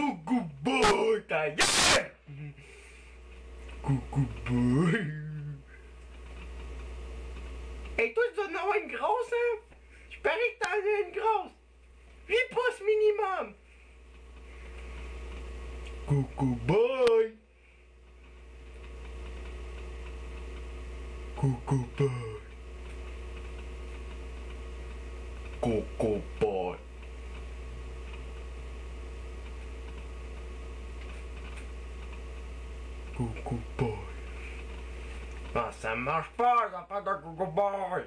Coucou boy, ta gueule! Coucou boy. Hey, toi, tu dois en avoir une grosse, hein? Je parie que t'en as une grosse. 8 pouces minimum. Coucou boy. Coucou boy. Coucou boy. Coucou boy. Ah, ça marche pas, ça pas de coucou boy.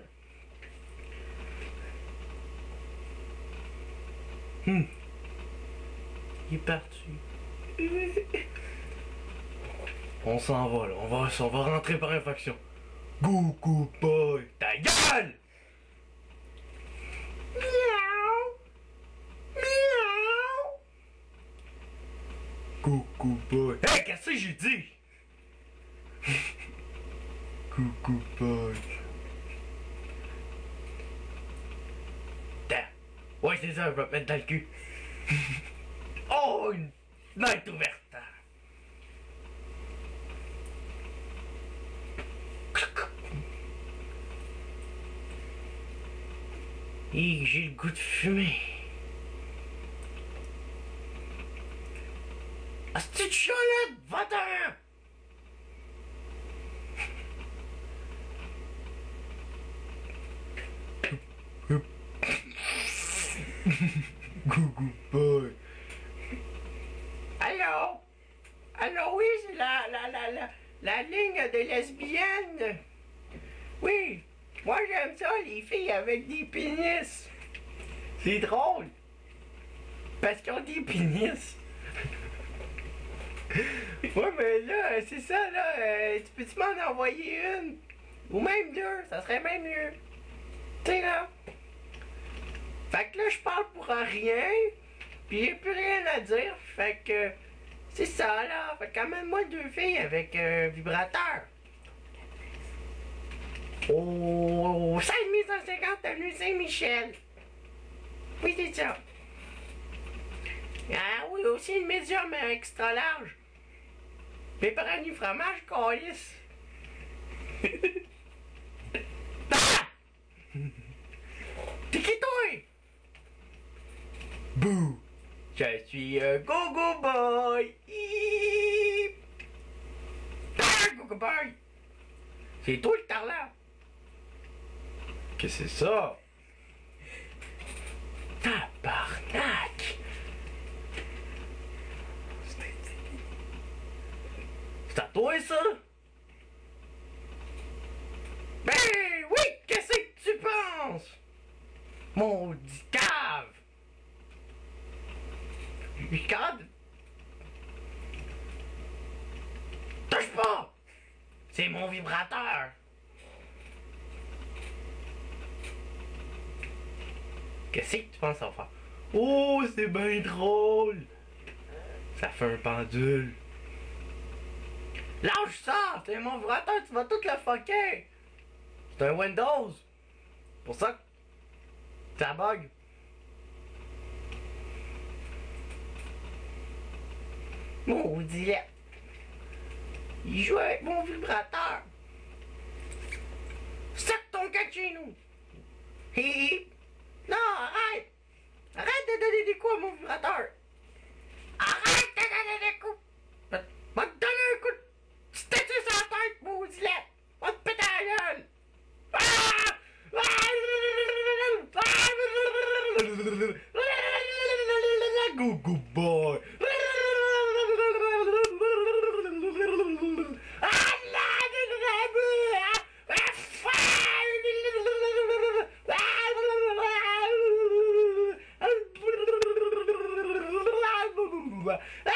Il est parti. On s'en va là, on va rentrer par infraction. Coucou boy. Ta gueule! Miaou. Miaou. Coucou boy. Hey, qu'est-ce que j'ai dit? Coucou boy. Ouais, c'est ça, je vais te mettre dans le cul. Oh, une fenêtre ouverte. Et j'ai le goût de fumer. Ah, c'est une chiolette, va-t'en! Coucou boy. Allô? Allô, oui, c'est la ligne des lesbiennes. Oui, moi j'aime ça, les filles avec des pénis. C'est drôle. Parce qu'ils ont des pénis. Ouais, mais là, c'est ça, là. Tu peux-tu m'en envoyer une? Ou même deux, ça serait même mieux. Tu sais, là. Fait que là, je parle pour rien. Puis j'ai plus rien à dire. Fait que. C'est ça, là. Fait quand même moi 2 filles avec un vibrateur. Au 5150 avenue Saint-Michel. Oui, c'est ça. Ah oui, aussi une médium extra large. Pepperoni fromage, calice. Ah! T'es qui toi? Bouh. Je suis un go-go boy. Hiip. Ah, go-go boy. C'est toi le tarlat. Qu'est-ce que c'est ça? Tabarnak. C'est à toi ça? Ben oui, qu'est-ce que tu penses? Maudit cave. Cave? Touche pas! C'est mon vibrateur. Qu'est-ce que tu penses ça va faire? Oh, c'est bien drôle. Ça fait un pendule. Lâche ça! C'est mon vibrateur, tu vas tout le fucker! C'est un Windows! Pour ça que ça bug. Maudit lait. Il joue avec mon vibrateur. Sac ton cas de chez nous! Hé hé! Non, arrête! Arrête de donner des coups à mon vibrateur! Arrête de donner des coups! Va te donner un coup de statue sur la tête, maudit lait! Va te péter la gueule! Coucou boy. Ah!